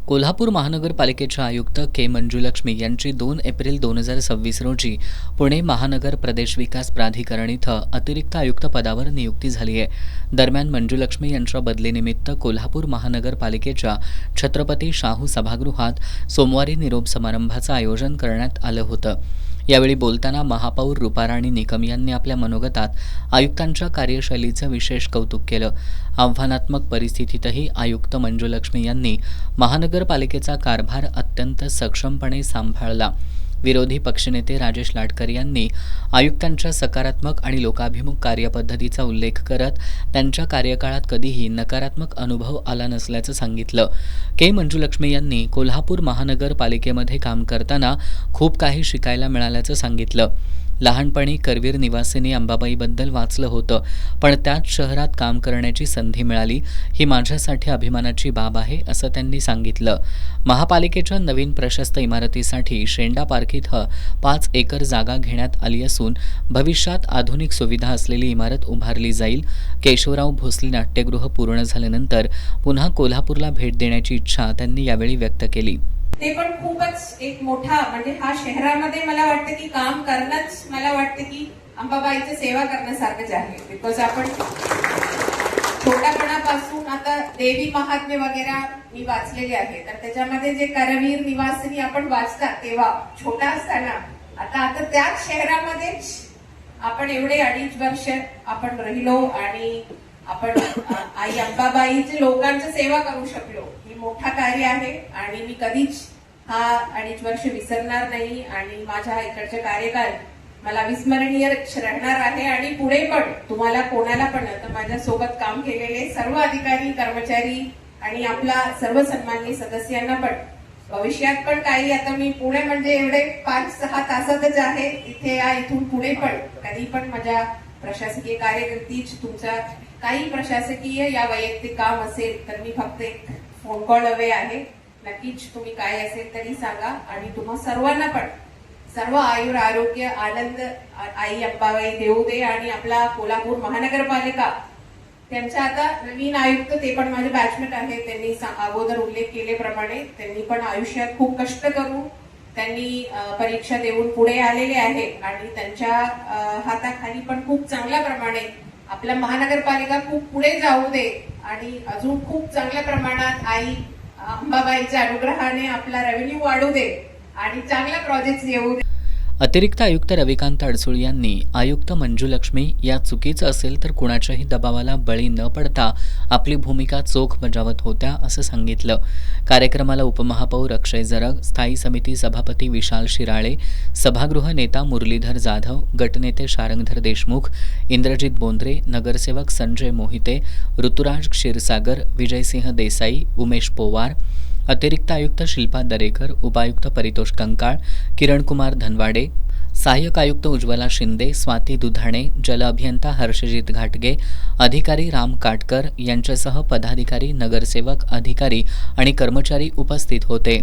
कोल्हापूर महानगरपालिकेच्या आयुक्त के मंजुलक्ष्मी यांची 2 एप्रिल 2026 रोजी पुणे महानगर प्रदेश विकास प्राधिकरण इथं अतिरिक्त आयुक्त पदावर नियुक्ती झाली आहे। दरम्यान मंजुलक्ष्मी यांच्या बदलीनिमित्त कोल्हापूर महानगरपालिकेच्या छत्रपती शाहू सभागृहात सोमवारी निरोप समारंभाचं आयोजन करण्यात आलं होतं। यावेळी बोलताना महापौर रूपाराणी निकम यांनी आपल्या मनोगतात आयुक्तांच्या कार्यशैलीचं विशेष कौतुक केलं। आव्हानात्मक परिस्थितीतही आयुक्त मंजुलक्ष्मी यांनी महानगरपालिकेचा कारभार अत्यंत सक्षमपणे सांभाळला। विरोधी पक्षनेते राजेश लाडकर यांनी आयुक्तांच्या सकारात्मक आणि लोकाभिमुख कार्यपद्धतीचा उल्लेख करत त्यांच्या कार्यकाळात कधीही नकारात्मक अनुभव आला नसल्याचं सांगितलं। के मंजुलक्ष्मी यांनी कोल्हापूर महानगरपालिकेमध्ये काम करताना खूप काही शिकायला मिळाल्याचं सांगितलं। लहानपणी करवीर निवासिनी अंबाबाईबद्दल वाचलं होतं, पण त्याच शहरात काम करण्याची संधी मिळाली ही माझ्यासाठी अभिमानाची बाब आहे असं त्यांनी सांगितलं। महापालिकेच्या नवीन प्रशस्त इमारतीसाठी शेंडा पार्क इथं 5 एकर जागा घेण्यात आली असून भविष्यात आधुनिक सुविधा असलेली इमारत उभारली जाईल। केशवराव भोसले नाट्यगृह पूर्ण झाल्यानंतर पुन्हा कोल्हापूरला भेट देण्याची इच्छा त्यांनी यावेळी व्यक्त केली। ते पण खूपच एक मोठा म्हणजे हा शहरामध्ये मला वाटतं की काम करणंच मला वाटतं की अंबाबाईची सेवा करण्यासारखंच आहे। बिकॉज आपण छोट्यापणापासून आता देवी महात्म्य वगैरे मी वाचलेले आहे, तर त्याच्यामध्ये जे करवीर निवासिनी आपण वाचतात तेव्हा छोटा असताना आता त्याच शहरामध्येच आपण एवढे 2.5 वर्ष आपण राहिलो आणि आपण आई अंबाबाईचे लोकांची सेवा करू शकलो, ही मोठा कार्य आहे आणि मी कधीच हा 2.5 वर्ष विसरणार नाही आणि माझ्या इकडचे कार्यकाल मला विस्मरणीय राहणार आहे। आणि पुढे पण तुम्हाला कोणाला पण आता माझ्या सोबत काम केलेले सर्व अधिकारी कर्मचारी आणि आपला सर्व सन्माननीय सदस्यांना पण भविष्यात पण काही आता मी पुणे म्हणजे एवढे 5-6 तासातच आहे तिथे या, इथून पुढे पण कधी पण माझ्या प्रशासकीय कार्यकर्तीच तुमचा काही प्रशासकीय या वैयक्तिक काम असेल तर मी फक्त एक फोन कॉल हवे आहे। नक्कीच तुम्ही काय असेल तरी सांगा आणि तुम्हा सर्वांना पण सर्व आयुर आरोग्य आनंद आई अंबाबाई देऊ दे। आणि आपला कोल्हापूर महानगरपालिका त्यांच्या आता नवीन आयुक्त ते पण माझे बॅचमेट आहे, त्यांनी अगोदर उल्लेख केल्याप्रमाणे त्यांनी पण आयुष्यात खूप कष्ट करून त्यांनी परीक्षा देऊन पुढे आलेले आहे आणि त्यांच्या हाताखाली पण खूप चांगल्या प्रमाणे आपला महानगरपालिका खूप पुढे जाऊ दे आणि अजून खूप चांगल्या प्रमाणात आई अंबाबाईच्या अनुग्रहाने आपला रेव्हेन्यू वाढू दे आणि चांगले प्रोजेक्ट्स येऊ दे। अतिरिक्त आयुक्त रविकांत अडसूळ यांनी आयुक्त मंजुलक्ष्मी या चुकीचं असेल तर कुणाच्याही दबावाला बळी न पडता आपली भूमिका चोख बजावत होत्या असं सांगितलं। कार्यक्रमाला उपमहापौर अक्षय जरग, स्थायी समिती सभापती विशाल शिराळे, सभागृह नेता मुरलीधर जाधव, गटनेते शारंगधर देशमुख, इंद्रजित बोंद्रे, नगरसेवक संजय मोहिते, ऋतुराज क्षीरसागर, विजयसिंह देसाई, उमेश पोवार, अतिरिक्त आयुक्त शिल्पा दरेकर, उपायुक्त परितोष कंकाळ, किरणकुमार धनवाडे, सहाय्यक आयुक्त उज्ज्वला शिंदे, स्वाती दुधाणे, जल अभियंता हर्षजित घाटगे, अधिकारी राम काटकर यांच्यासह पदाधिकारी, नगरसेवक, अधिकारी आणि कर्मचारी उपस्थित होते।